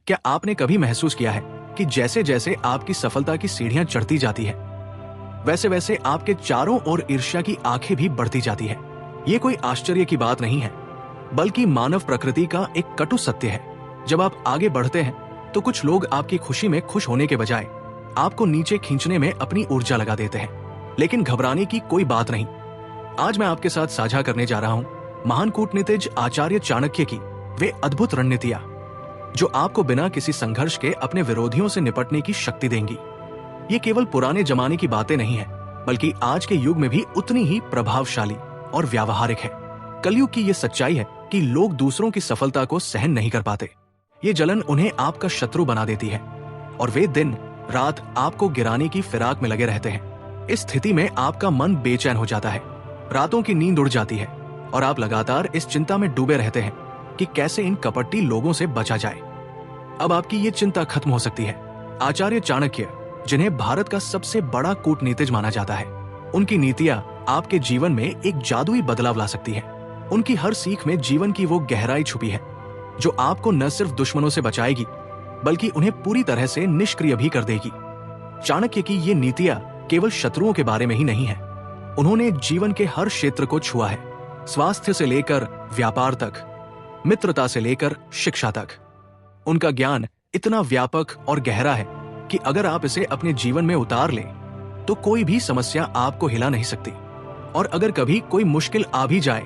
क्या आपने कभी महसूस किया है कि जैसे जैसे आपकी सफलता की सीढ़ियां चढ़ती जाती है, वैसे वैसे आपके चारों ओर ईर्ष्या की आंखें भी बढ़ती जाती है? ये कोई आश्चर्य की बात नहीं है, बल्कि मानव प्रकृति का एक कटु सत्य है। जब आप आगे बढ़ते हैं तो कुछ लोग आपकी खुशी में खुश होने के बजाय आपको नीचे खींचने में अपनी ऊर्जा लगा देते हैं। लेकिन घबराने की कोई बात नहीं। आज मैं आपके साथ साझा करने जा रहा हूं महान कूटनीतिज्ञ आचार्य चाणक्य की वे अद्भुत रणनीतियां, जो आपको बिना किसी संघर्ष के अपने विरोधियों से निपटने की शक्ति देंगी। ये केवल पुराने जमाने की बातें नहीं है, बल्कि आज के युग में भी उतनी ही प्रभावशाली और व्यावहारिक है। कलयुग की ये सच्चाई है कि लोग दूसरों की सफलता को सहन नहीं कर पाते। ये जलन उन्हें आपका शत्रु बना देती है और वे दिन रात आपको गिराने की फिराक में लगे रहते हैं। इस स्थिति में आपका मन बेचैन हो जाता है, रातों की नींद उड़ जाती है और आप लगातार इस चिंता में डूबे रहते हैं कि कैसे इन कपटी लोगों से बचा जाए। अब आपकी ये चिंता खत्म हो सकती है। आचार्य चाणक्य, जिन्हें भारत का सबसे बड़ा कूटनीतिज्ञ माना जाता है, उनकी नीतियां आपके जीवन में एक जादुई बदलाव ला सकती है। उनकी हर सीख में जीवन की वो गहराई छुपी है जो आपको न सिर्फ दुश्मनों से बचाएगी, बल्कि उन्हें पूरी तरह से निष्क्रिय भी कर देगी। चाणक्य की ये नीतियां केवल शत्रुओं के बारे में ही नहीं है, उन्होंने जीवन के हर क्षेत्र को छुआ है। स्वास्थ्य से लेकर व्यापार तक, मित्रता से लेकर शिक्षा तक। उनका ज्ञान इतना व्यापक और गहरा है कि अगर आप इसे अपने जीवन में उतार लें तो कोई भी समस्या आपको हिला नहीं सकती। और अगर कभी कोई मुश्किल आ भी जाए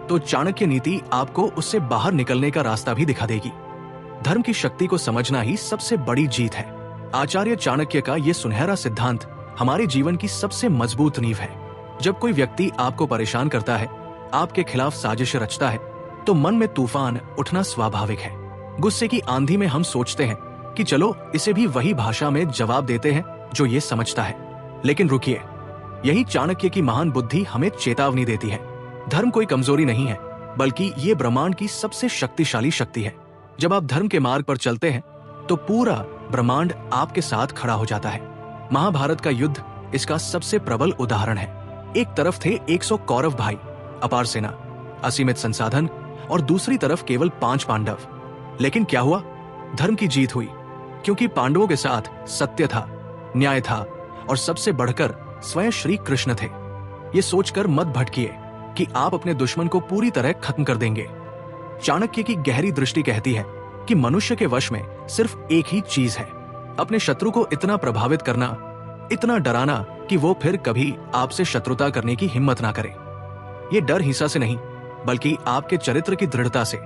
तो चाणक्य नीति आपको उससे बाहर निकलने का रास्ता भी दिखा देगी। धर्म की शक्ति को समझना ही सबसे बड़ी जीत है। आचार्य चाणक्य का यह सुनहरा सिद्धांत हमारे जीवन की सबसे मजबूत नींव है। जब कोई व्यक्ति आपको परेशान करता है, आपके खिलाफ साजिश रचता है, तो मन में तूफान उठना स्वाभाविक है। गुस्से की आंधी में हम सोचते हैं कि चलो इसे भी वही भाषा में जवाब देते हैं जो ये समझता है। लेकिन रुकिए, यही चाणक्य की महान बुद्धि हमें चेतावनी देती है। धर्म कोई कमजोरी नहीं है, बल्कि ये ब्रह्मांड की सबसे शक्तिशाली शक्ति है। जब आप धर्म के मार्ग पर चलते हैं तो पूरा ब्रह्मांड आपके साथ खड़ा हो जाता है। महाभारत का युद्ध इसका सबसे प्रबल उदाहरण है। एक तरफ थे 100 कौरव भाई, अपार सेना, असीमित संसाधन, और दूसरी तरफ केवल 5 पांडव। लेकिन क्या हुआ? धर्म की जीत हुई, क्योंकि पांडवों के साथ सत्य था, न्याय था और सबसे बढ़कर स्वयं श्री कृष्ण थे। ये सोचकर मत भटकिए कि आप अपने दुश्मन को पूरी तरह खत्म कर देंगे। चाणक्य की गहरी दृष्टि कहती है कि मनुष्य के वश में सिर्फ एक ही चीज है, अपने शत्रु को इतना प्रभावित करना, इतना डराना कि वो फिर कभी आपसे शत्रुता करने की हिम्मत ना करे। ये डर हिंसा से नहीं, बल्कि आपके चरित्र की दृढ़ता से,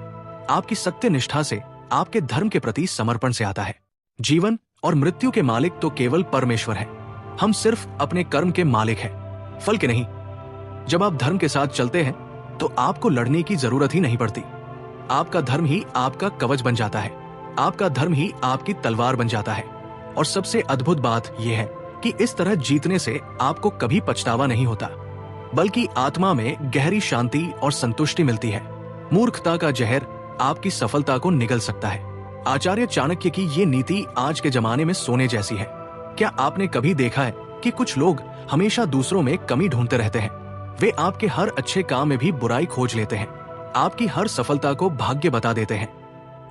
आपकी सत्य निष्ठा से, आपके धर्म के प्रति समर्पण से आता है। जीवन और मृत्यु के मालिक तो केवल परमेश्वर है, हम सिर्फ अपने कर्म के मालिक हैं, फल के नहीं। जब आप धर्म के साथ चलते हैं तो आपको लड़ने की जरूरत ही नहीं पड़ती। आपका धर्म ही आपका कवच बन जाता है, आपका धर्म ही आपकी तलवार बन जाता है। और सबसे अद्भुत बात यह है कि इस तरह जीतने से आपको कभी पछतावा नहीं होता, बल्कि आत्मा में गहरी शांति और संतुष्टि मिलती है। मूर्खता का जहर आपकी सफलता को निगल सकता है। आचार्य चाणक्य की ये नीति आज के जमाने में सोने जैसी है। क्या आपने कभी देखा है कि कुछ लोग हमेशा दूसरों में कमी ढूंढते रहते हैं? वे आपके हर अच्छे काम में भी बुराई खोज लेते हैं, आपकी हर सफलता को भाग्य बता देते हैं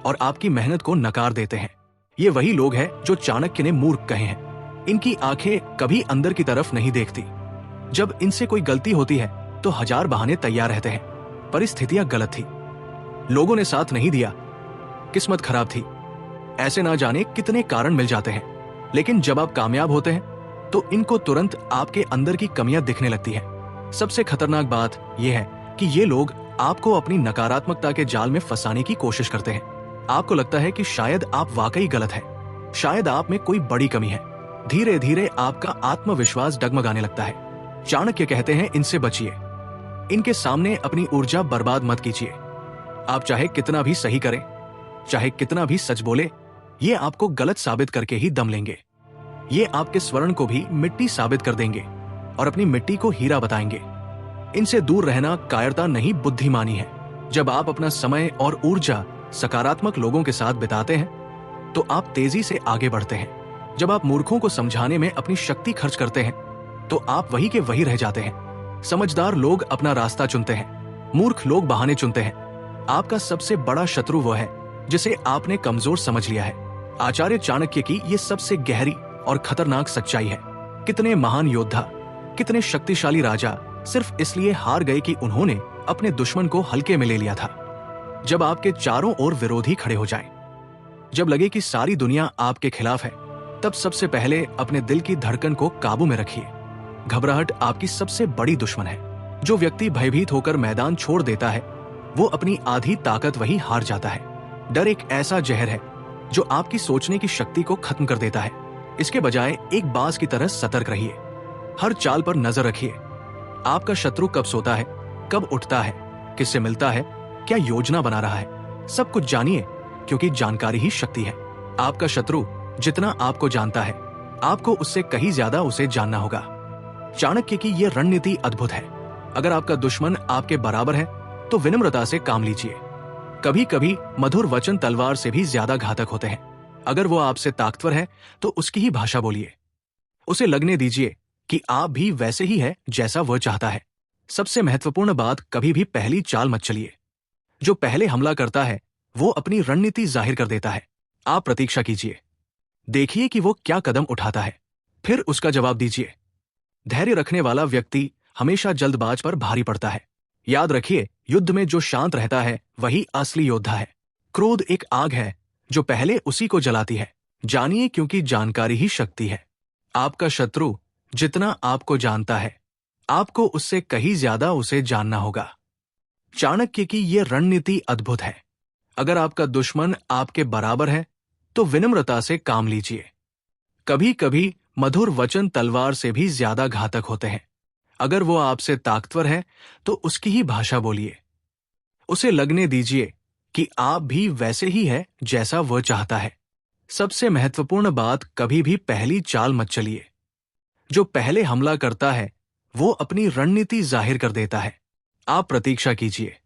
और आपकी मेहनत को नकार देते हैं। ये वही लोग हैं जो चाणक्य ने मूर्ख कहे हैं। इनकी आंखें कभी अंदर की तरफ नहीं देखती। जब इनसे कोई गलती होती है तो 1000 बहाने तैयार रहते हैं। परिस्थितियां गलत थी, लोगों ने साथ नहीं दिया, किस्मत खराब थी, ऐसे ना जाने कितने कारण मिल जाते हैं। लेकिन जब आप कामयाब होते हैं तो इनको तुरंत आपके अंदर की कमियां दिखने लगती हैं। सबसे खतरनाक बात यह है कि ये लोग आपको अपनी नकारात्मकता के जाल में फंसाने की कोशिश करते हैं। आपको लगता है कि शायद आप वाकई गलत हैं, शायद आप में कोई बड़ी कमी है। धीरे धीरे आपका आत्मविश्वास डगमगाने लगता है। चाणक्य कहते हैं, इनसे बचिए, इनके सामने अपनी ऊर्जा बर्बाद मत कीजिए। आप चाहे कितना भी सही करें, चाहे कितना भी सच बोले, ये आपको गलत साबित करके ही दम लेंगे। ये आपके स्वर्ण को भी मिट्टी साबित कर देंगे और अपनी मिट्टी को हीरा बताएंगे। इनसे दूर रहना कायरता नहीं, बुद्धिमानी है। जब आप अपना समय और ऊर्जा सकारात्मक लोगों के साथ बिताते हैं तो आप तेजी से आगे बढ़ते हैं। जब आप मूर्खों को समझाने में अपनी शक्ति खर्च करते हैं तो आप वही के वही रह जाते हैं। समझदार लोग अपना रास्ता चुनते हैं, मूर्ख लोग बहाने चुनते हैं। आपका सबसे बड़ा शत्रु वो है जिसे आपने कमजोर समझ लिया है। आचार्य चाणक्य की ये सबसे गहरी और खतरनाक सच्चाई है। कितने महान योद्धा, कितने शक्तिशाली राजा सिर्फ इसलिए हार गए कि उन्होंने अपने दुश्मन को हल्के में ले लिया था। जब आपके चारों ओर विरोधी खड़े हो जाएं, जब लगे कि सारी दुनिया आपके खिलाफ है, तब सबसे पहले अपने दिल की धड़कन को काबू में रखिए। घबराहट आपकी सबसे बड़ी दुश्मन है। जो व्यक्ति भयभीत होकर मैदान छोड़ देता है, वो अपनी आधी ताकत वही हार जाता है। डर एक ऐसा जहर है जो आपकी सोचने की शक्ति को खत्म कर देता है। इसके बजाय एक बाज की तरह सतर्क रहिए। हर चाल पर नजर रखिए। आपका शत्रु कब सोता है, कब उठता है, किससे मिलता है, क्या योजना बना रहा है, सब कुछ जानिए, क्योंकि जानकारी ही शक्ति है। आपका शत्रु जितना आपको जानता है, आपको उससे कहीं ज्यादा उसे जानना होगा। चाणक्य की यह रणनीति अद्भुत है। अगर आपका दुश्मन आपके बराबर है तो विनम्रता से काम लीजिए। कभी कभी मधुर वचन तलवार से भी ज्यादा घातक होते हैं। अगर वो आपसे ताकतवर है तो उसकी ही भाषा बोलिए। उसे लगने दीजिए कि आप भी वैसे ही है जैसा वह चाहता है। सबसे महत्वपूर्ण बात, कभी भी पहली चाल मत चलिए। जो पहले हमला करता है वो अपनी रणनीति जाहिर कर देता है। आप प्रतीक्षा कीजिए, देखिए कि वो क्या कदम उठाता है, फिर उसका जवाब दीजिए। धैर्य रखने वाला व्यक्ति हमेशा जल्दबाज पर भारी पड़ता है। याद रखिए, युद्ध में जो शांत रहता है वही असली योद्धा है। क्रोध एक आग है जो पहले उसी को जलाती है। जानिए, क्योंकि जानकारी ही शक्ति है। आपका शत्रु जितना आपको जानता है, आपको उससे कहीं ज्यादा उसे जानना होगा। चाणक्य की यह रणनीति अद्भुत है। अगर आपका दुश्मन आपके बराबर है तो विनम्रता से काम लीजिए। कभी कभी मधुर वचन तलवार से भी ज्यादा घातक होते हैं। अगर वो आपसे ताकतवर है तो उसकी ही भाषा बोलिए। उसे लगने दीजिए कि आप भी वैसे ही है जैसा वह चाहता है। सबसे महत्वपूर्ण बात, कभी भी पहली चाल मत चलिए। जो पहले हमला करता है वो अपनी रणनीति जाहिर कर देता है। आप प्रतीक्षा कीजिए,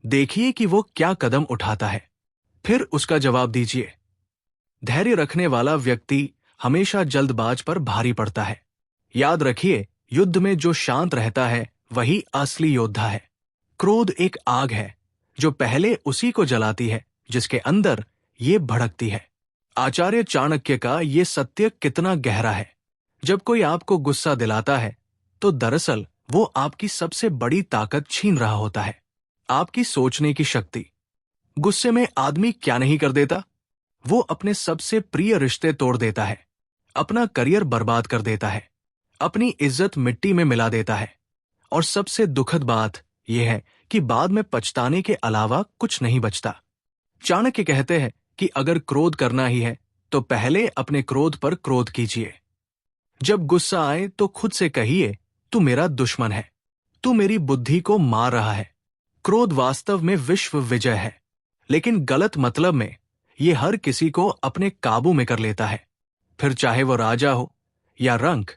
देखिए कि वो क्या कदम उठाता है, फिर उसका जवाब दीजिए। धैर्य रखने वाला व्यक्ति हमेशा जल्दबाज पर भारी पड़ता है। याद रखिए, युद्ध में जो शांत रहता है वही असली योद्धा है। क्रोध एक आग है जो पहले उसी को जलाती है जिसके अंदर ये भड़कती है। आचार्य चाणक्य का ये सत्य कितना गहरा है। जब कोई आपको गुस्सा दिलाता है तो दरअसल वो आपकी सबसे बड़ी ताकत छीन रहा होता है, आपकी सोचने की शक्ति। गुस्से में आदमी क्या नहीं कर देता? वो अपने सबसे प्रिय रिश्ते तोड़ देता है, अपना करियर बर्बाद कर देता है, अपनी इज्जत मिट्टी में मिला देता है। और सबसे दुखद बात यह है कि बाद में पछताने के अलावा कुछ नहीं बचता। चाणक्य कहते हैं कि अगर क्रोध करना ही है तो पहले अपने क्रोध पर क्रोध कीजिए। जब गुस्सा आए तो खुद से कहिए, तू मेरा दुश्मन है, तू मेरी बुद्धि को मार रहा है। क्रोध वास्तव में विश्व विजय है, लेकिन गलत मतलब में ये हर किसी को अपने काबू में कर लेता है, फिर चाहे वो राजा हो या रंक।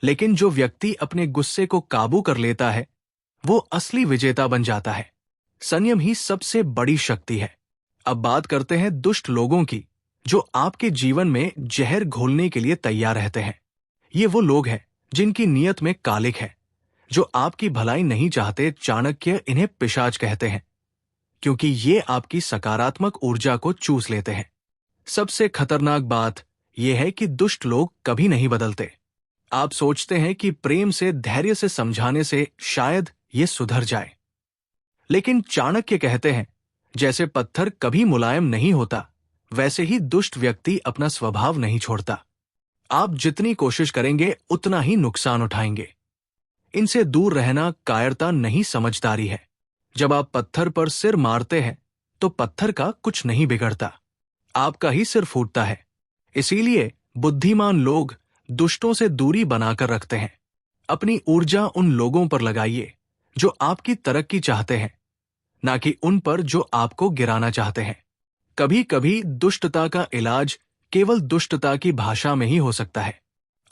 लेकिन जो व्यक्ति अपने गुस्से को काबू कर लेता है वो असली विजेता बन जाता है। संयम ही सबसे बड़ी शक्ति है। अब बात करते हैं दुष्ट लोगों की, जो आपके जीवन में जहर घोलने के लिए तैयार रहते हैं। ये वो लोग हैं जिनकी नीयत में कालिक है, जो आपकी भलाई नहीं चाहते। चाणक्य इन्हें पिशाच कहते हैं, क्योंकि ये आपकी सकारात्मक ऊर्जा को चूस लेते हैं। सबसे खतरनाक बात यह है कि दुष्ट लोग कभी नहीं बदलते। आप सोचते हैं कि प्रेम से, धैर्य से समझाने से शायद ये सुधर जाए, लेकिन चाणक्य कहते हैं, जैसे पत्थर कभी मुलायम नहीं होता, वैसे ही दुष्ट व्यक्ति अपना स्वभाव नहीं छोड़ता। आप जितनी कोशिश करेंगे उतना ही नुकसान उठाएंगे। इनसे दूर रहना कायरता नहीं, समझदारी है। जब आप पत्थर पर सिर मारते हैं तो पत्थर का कुछ नहीं बिगड़ता, आपका ही सिर फूटता है। इसीलिए बुद्धिमान लोग दुष्टों से दूरी बनाकर रखते हैं। अपनी ऊर्जा उन लोगों पर लगाइए जो आपकी तरक्की चाहते हैं, ना कि उन पर जो आपको गिराना चाहते हैं। कभी कभी दुष्टता का इलाज केवल दुष्टता की भाषा में ही हो सकता है।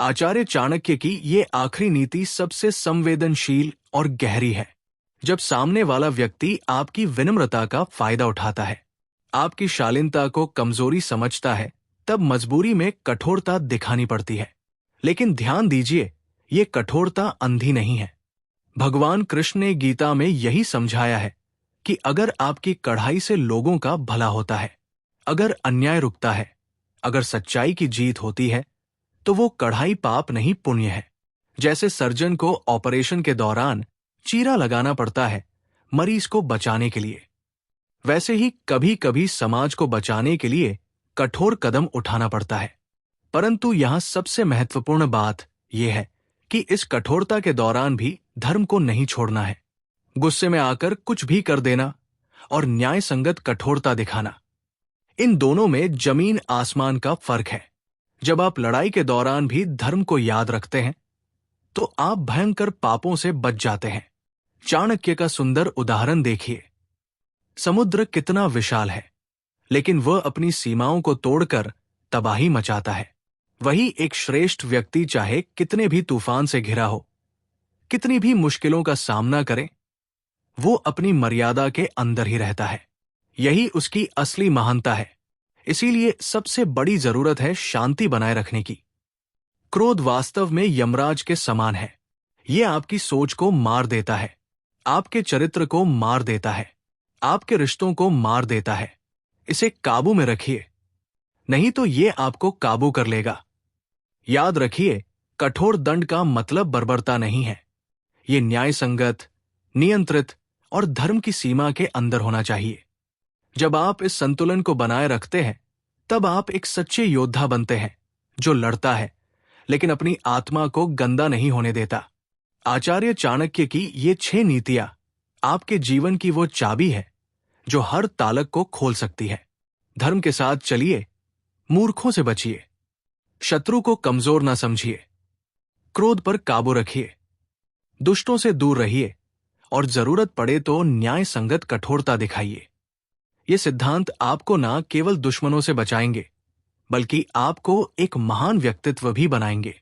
आचार्य चाणक्य की ये आखिरी नीति सबसे संवेदनशील और गहरी है। जब सामने वाला व्यक्ति आपकी विनम्रता का फायदा उठाता है, आपकी शालीनता को कमजोरी समझता है, तब मजबूरी में कठोरता दिखानी पड़ती है। लेकिन ध्यान दीजिए, ये कठोरता अंधी नहीं है। भगवान कृष्ण ने गीता में यही समझाया है कि अगर आपकी कढ़ाई से लोगों का भला होता है, अगर अन्याय रुकता है, अगर सच्चाई की जीत होती है तो वो कढ़ाई पाप नहीं पुण्य है। जैसे सर्जन को ऑपरेशन के दौरान चीरा लगाना पड़ता है मरीज को बचाने के लिए, वैसे ही कभी कभी समाज को बचाने के लिए कठोर कदम उठाना पड़ता है। परंतु यहां सबसे महत्वपूर्ण बात यह है कि इस कठोरता के दौरान भी धर्म को नहीं छोड़ना है। गुस्से में आकर कुछ भी कर देना और न्याय संगत कठोरता दिखाना, इन दोनों में जमीन आसमान का फर्क है। जब आप लड़ाई के दौरान भी धर्म को याद रखते हैं तो आप भयंकर पापों से बच जाते हैं। चाणक्य का सुंदर उदाहरण देखिए। समुद्र कितना विशाल है, लेकिन वह अपनी सीमाओं को तोड़कर तबाही मचाता है। वही एक श्रेष्ठ व्यक्ति चाहे कितने भी तूफान से घिरा हो, कितनी भी मुश्किलों का सामना करे, वो अपनी मर्यादा के अंदर ही रहता है। यही उसकी असली महानता है। इसीलिए सबसे बड़ी जरूरत है शांति बनाए रखने की। क्रोध वास्तव में यमराज के समान है। ये आपकी सोच को मार देता है, आपके चरित्र को मार देता है, आपके रिश्तों को मार देता है। इसे काबू में रखिए, नहीं तो ये आपको काबू कर लेगा। याद रखिए, कठोर दंड का मतलब बर्बरता नहीं है। ये न्याय संगत, नियंत्रित और धर्म की सीमा के अंदर होना चाहिए। जब आप इस संतुलन को बनाए रखते हैं तब आप एक सच्चे योद्धा बनते हैं जो लड़ता है लेकिन अपनी आत्मा को गंदा नहीं होने देता। आचार्य चाणक्य की ये 6 नीतियां आपके जीवन की वो चाबी है जो हर तालक को खोल सकती है। धर्म के साथ चलिए, मूर्खों से बचिए, शत्रु को कमजोर ना समझिए, क्रोध पर काबू रखिए, दुष्टों से दूर रहिए और जरूरत पड़े तो न्याय संगत कठोरता दिखाइए। ये सिद्धांत आपको ना केवल दुश्मनों से बचाएंगे बल्कि आपको एक महान व्यक्तित्व भी बनाएंगे।